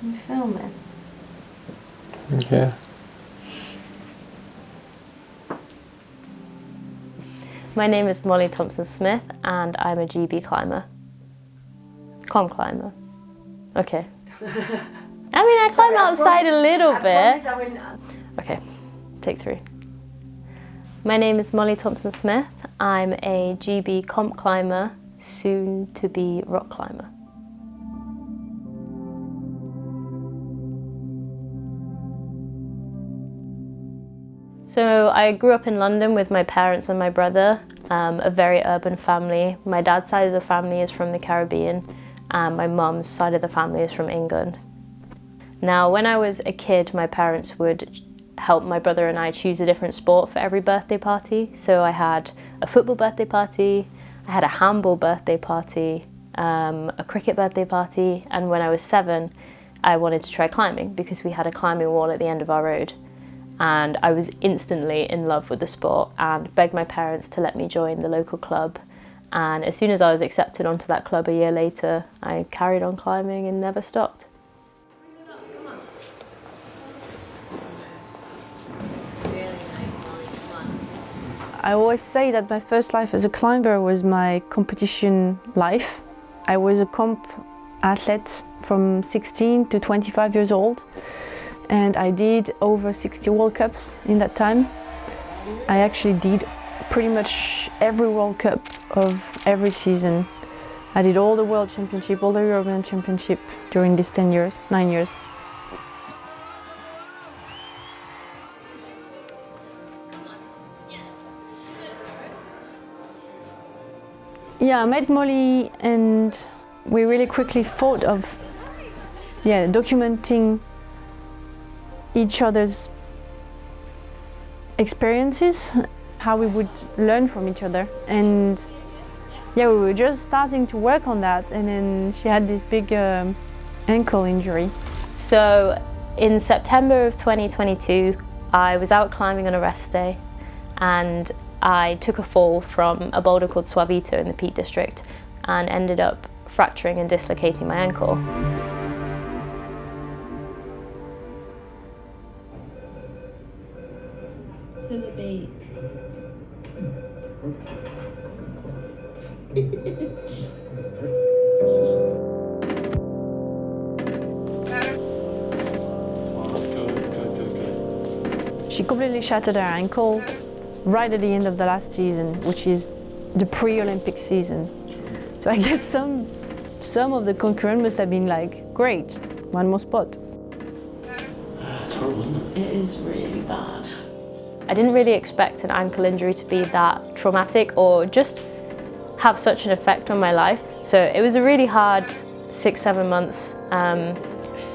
I'm filming. Okay. My name is Molly Thompson-Smith and I'm a GB climber. Com climber. Okay. I mean, I climb outside a little bit. Okay, take 3. My name is Molly Thompson-Smith. I'm a GB comp climber, soon to be rock climber. So I grew up in London with my parents and my brother, a very urban family. My dad's side of the family is from the Caribbean and my mum's side of the family is from England. Now, when I was a kid, my parents would help my brother and I choose a different sport for every birthday party. So I had a football birthday party, I had a handball birthday party, a cricket birthday party, and when I was 7, I wanted to try climbing because we had a climbing wall at the end of our road. And I was instantly in love with the sport and begged my parents to let me join the local club. And as soon as I was accepted onto that club a year later, I carried on climbing and never stopped. I always say that my first life as a climber was my competition life. I was a comp athlete from 16 to 25 years old. And I did over 60 World Cups in that time. I actually did pretty much every World Cup of every season. I did all the World Championship, all the European Championship during these 9 years. Yeah, I met Molly and we really quickly thought of documenting each other's experiences, how we would learn from each other. And yeah, we were just starting to work on that, and then she had this big ankle injury. So in September of 2022, I was out climbing on a rest day and I took a fall from a boulder called Suavito in the Peak District and ended up fracturing and dislocating my ankle. To the bait. She completely shattered her ankle right at the end of the last season, which is the pre-Olympic season. So I guess some of the concurrents must have been like, great, one more spot. It's horrible, isn't it? It is really bad. I didn't really expect an ankle injury to be that traumatic or just have such an effect on my life. So it was a really hard 6-7 months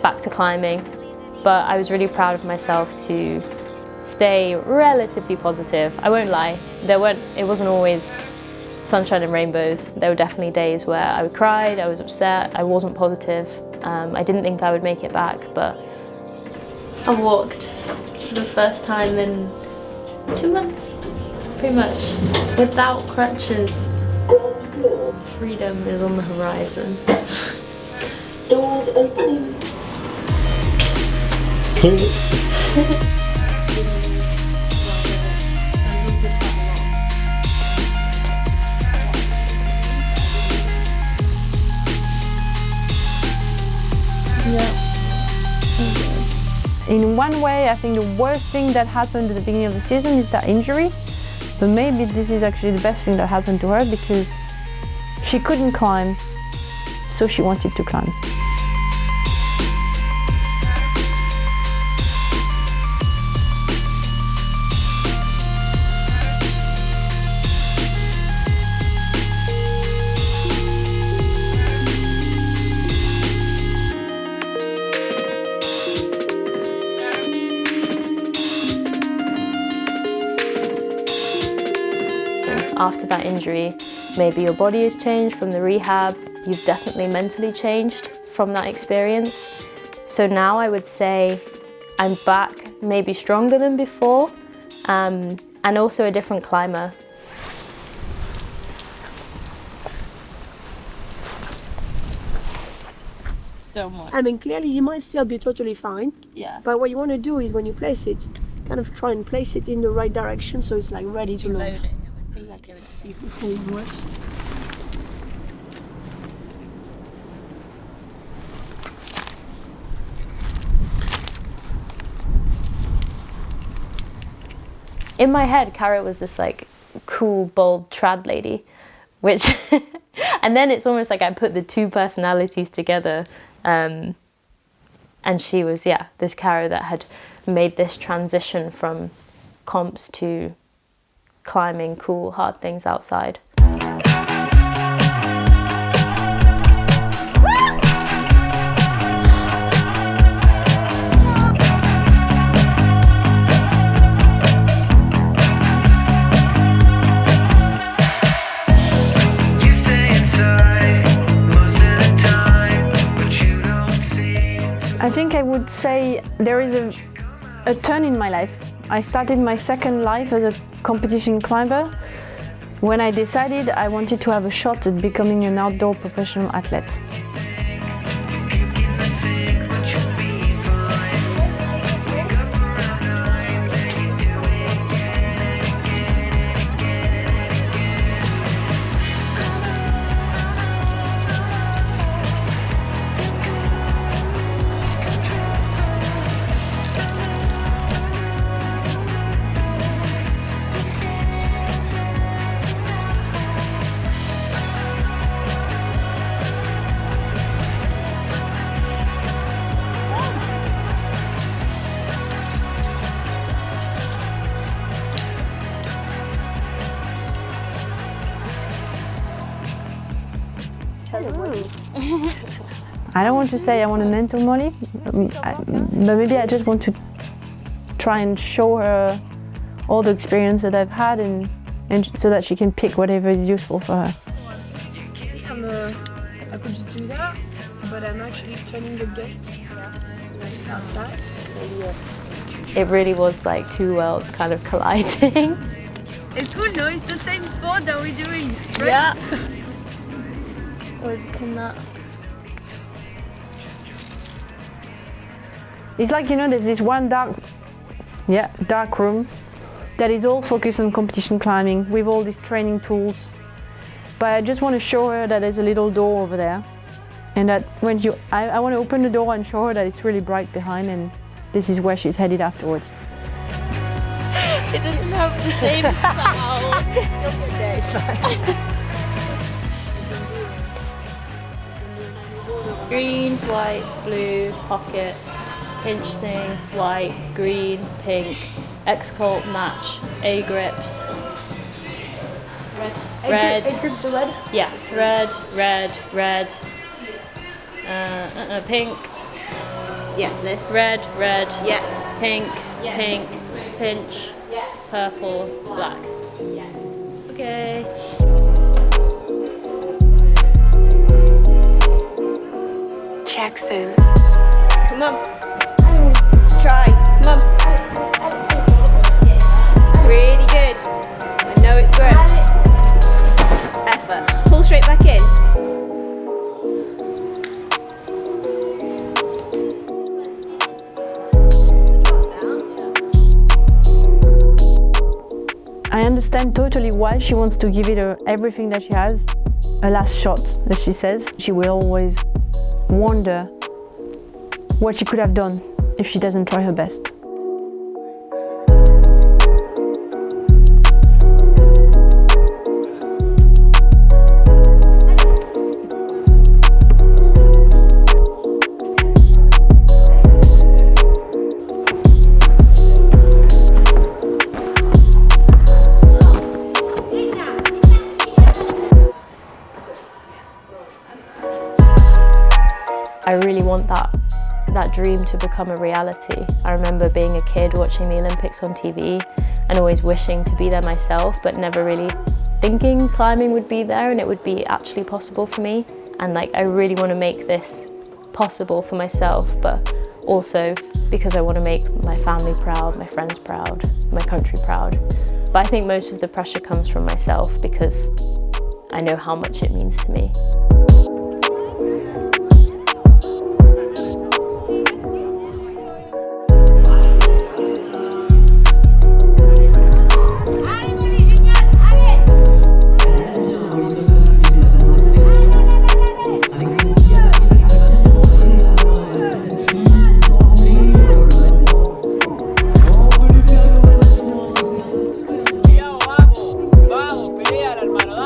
back to climbing, but I was really proud of myself to stay relatively positive. I won't lie, it wasn't always sunshine and rainbows. There were definitely days where I cried, I was upset, I wasn't positive. I didn't think I would make it back, but I walked for the first time in 2 months, pretty much, without crutches. Freedom is on the horizon. Doors opening. In one way, I think the worst thing that happened at the beginning of the season is that injury, but maybe this is actually the best thing that happened to her because she couldn't climb, so she wanted to climb. After that injury, maybe your body has changed from the rehab, you've definitely mentally changed from that experience. So now I would say I'm back, maybe stronger than before, and also a different climber. Don't want. I mean, clearly you might still be totally fine. Yeah. But what you want to do is when you place it, kind of try and place it in the right direction so it's like ready to load. Exactly. Let's see if it works. In my head, Cara was this like cool, bold trad lady, which, and then it's almost like I put the two personalities together, and she was, yeah, this Cara that had made this transition from comps to climbing cool, hard things outside. I think I would say there is a turn in my life. I started my second life as a competition climber when I decided I wanted to have a shot at becoming an outdoor professional athlete. I don't want to say I want to mentor Molly, but maybe I just want to try and show her all the experience that I've had and so that she can pick whatever is useful for her. I could just do that, but I'm actually turning the gate outside. It really was like two worlds kind of colliding. It's good, no? It's the same sport that we're doing, right? Yeah. Or can that? It's like, you know, there's this one dark room that is all focused on competition climbing with all these training tools. But I just want to show her that there's a little door over there, and that when I want to open the door and show her that it's really bright behind, and this is where she's headed afterwards. It doesn't have the same style. You'll get there, it's fine. Green, white, blue, pocket, pinch thing, white, green, pink, X-Colt match, A grips. Red. A grip for red? Yeah, red, pink. Yeah, this. Red, Yeah. pink, pink, pinch, purple, black. Okay. Jackson. Come on. Try. Come on. Really good. I know it's good. Effort. Pull straight back in. I understand totally why she wants to give it everything that she has, a last shot, as she says. She will always wonder what she could have done if she doesn't try her best. I really want that dream to become a reality. I remember being a kid watching the Olympics on TV and always wishing to be there myself, but never really thinking climbing would be there and it would be actually possible for me. And like, I really want to make this possible for myself, but also because I want to make my family proud, my friends proud, my country proud. But I think most of the pressure comes from myself because I know how much it means to me.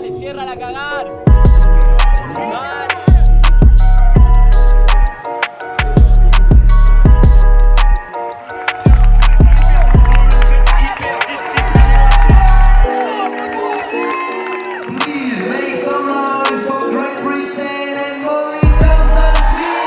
Dale, cierra la cagar. Please make some noise for Great Britain and Molly Thompson-Smith.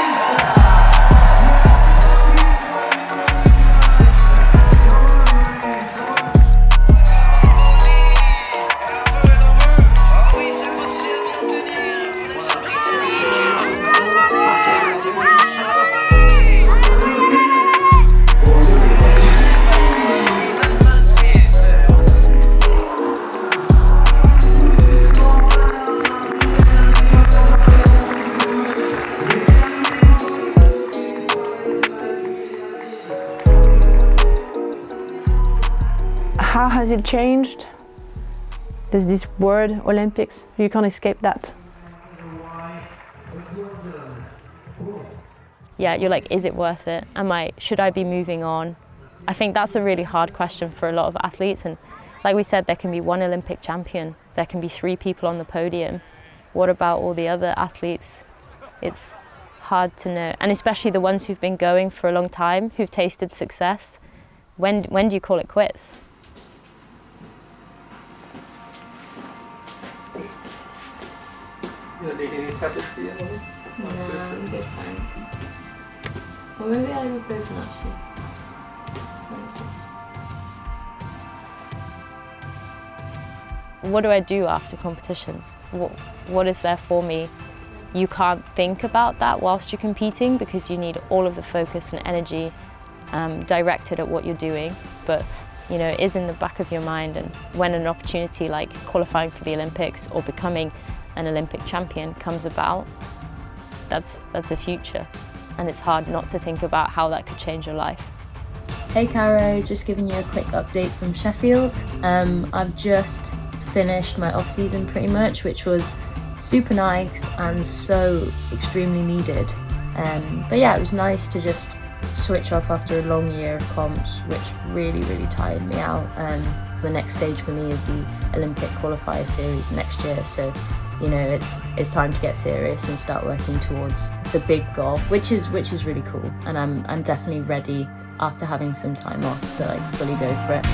How has it changed? There's this word, Olympics. You can't escape that. Yeah, you're like, is it worth it? Should I be moving on? I think that's a really hard question for a lot of athletes. And like we said, there can be one Olympic champion. There can be 3 people on the podium. What about all the other athletes? It's hard to know. And especially the ones who've been going for a long time, who've tasted success. When do you call it quits? You don't need any tablets, do you? No, I'm good, thanks. Well, maybe I will go for actually. What do I do after competitions? What is there for me? You can't think about that whilst you're competing because you need all of the focus and energy directed at what you're doing. But you know, it is in the back of your mind, and when an opportunity like qualifying for the Olympics or becoming an Olympic champion comes about, that's a future, and it's hard not to think about how that could change your life. Hey Caro, just giving you a quick update from Sheffield. I've just finished my off-season pretty much, which was super nice and so extremely needed. But yeah, it was nice to just switch off after a long year of comps, which really tired me out. The next stage for me is the Olympic qualifier series next year, so you know, it's time to get serious and start working towards the big goal, which is really cool. And I'm definitely ready after having some time off to like fully go for it.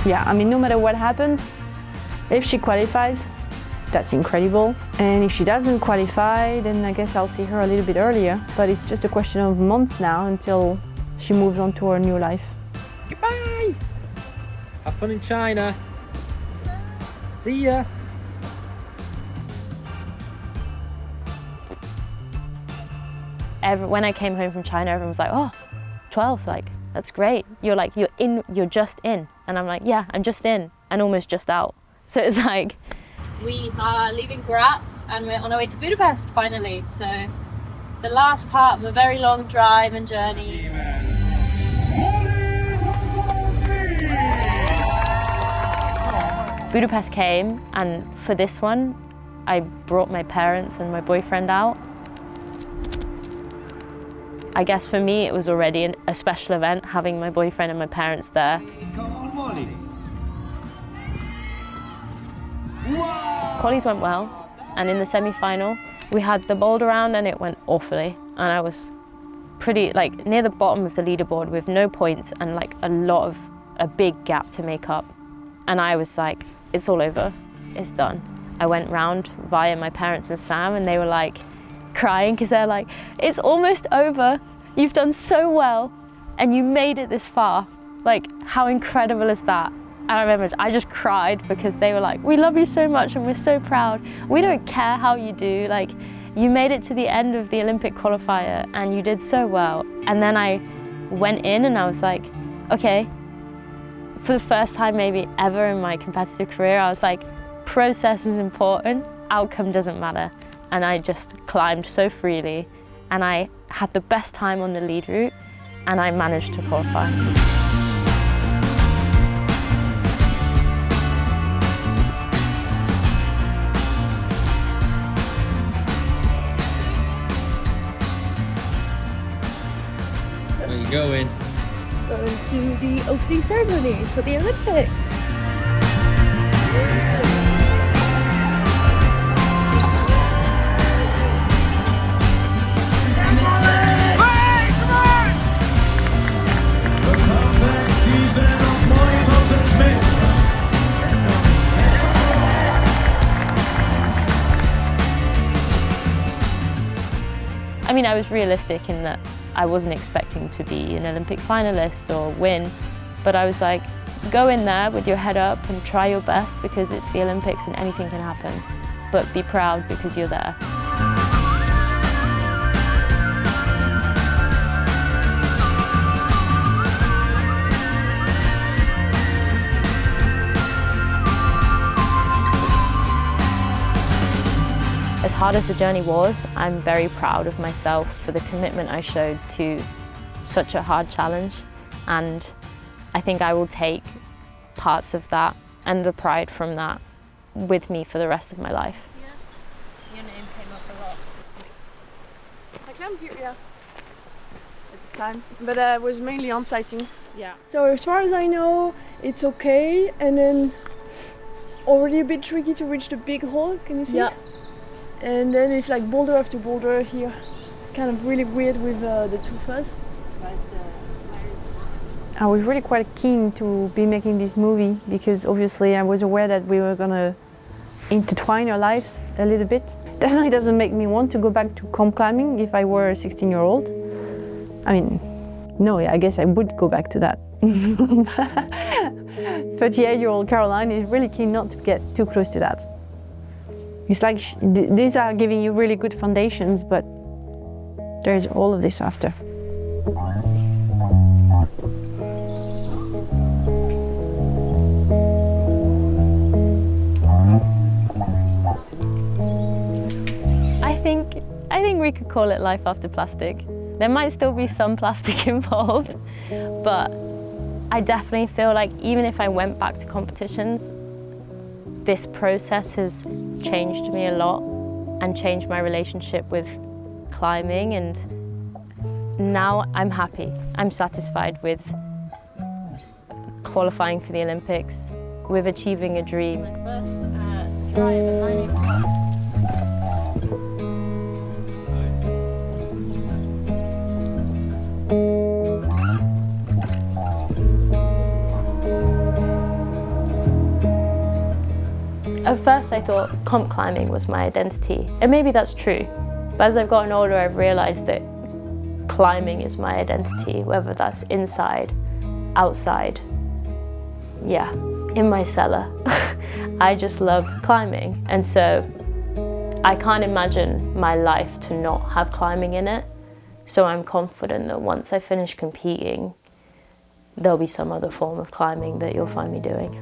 Yeah, I mean, no matter what happens, if she qualifies, that's incredible. And if she doesn't qualify, then I guess I'll see her a little bit earlier. But it's just a question of months now until she moves on to her new life. Goodbye! Have fun in China. See ya! When I came home from China, everyone was like, oh, 12th, like, that's great. You're just in. And I'm like, yeah, I'm just in and almost just out. So it's like... We are leaving Graz and we're on our way to Budapest finally. So the last part of a very long drive and journey. Budapest came, and for this one, I brought my parents and my boyfriend out. I guess for me, it was already a special event having my boyfriend and my parents there. Come on, Molly. Qualies went well, and in the semi-final, we had the boulder round and it went awfully. And I was pretty, like, near the bottom of the leaderboard with no points and like a big gap to make up. And I was like, it's all over, it's done. I went round via my parents and Sam, and they were like crying because they're like, it's almost over. You've done so well and you made it this far. Like, how incredible is that? And I remember I just cried because they were like, we love you so much and we're so proud. We don't care how you do. Like, you made it to the end of the Olympic qualifier and you did so well. And then I went in and I was like, okay, for the first time maybe ever in my competitive career, I was like, process is important, outcome doesn't matter. And I just climbed so freely and I had the best time on the lead route and I managed to qualify. going? Going to the opening ceremony for the Olympics. The perfect season of Molly Thompson-Smith. I mean, I was realistic in that I wasn't expecting to be an Olympic finalist or win, but I was like, go in there with your head up and try your best because it's the Olympics and anything can happen, but be proud because you're there. As hard as the journey was, I'm very proud of myself for the commitment I showed to such a hard challenge, and I think I will take parts of that and the pride from that with me for the rest of my life. Yeah. Your name came up a lot. I climbed here, yeah, at the time, but I was mainly on sighting. Yeah. So as far as I know, it's okay, and then already a bit tricky to reach the big hole, can you see? Yeah. And then it's like boulder after boulder here, kind of really weird with the two fuzz. I was really quite keen to be making this movie because obviously I was aware that we were gonna intertwine our lives a little bit. Definitely doesn't make me want to go back to comp climbing if I were a 16-year-old. I mean, no, I guess I would go back to that. 38-year-old Caroline is really keen not to get too close to that. It's like these are giving you really good foundations, but there's all of this after. I think we could call it life after plastic. There might still be some plastic involved, but I definitely feel like even if I went back to competitions, this process has changed me a lot and changed my relationship with climbing, and now I'm happy. I'm satisfied with qualifying for the Olympics, with achieving a dream. First try of a 9 plus. At first I thought comp climbing was my identity, and maybe that's true, but as I've gotten older I've realised that climbing is my identity, whether that's inside, outside, yeah, in my cellar. I just love climbing, and so I can't imagine my life to not have climbing in it, so I'm confident that once I finish competing there'll be some other form of climbing that you'll find me doing.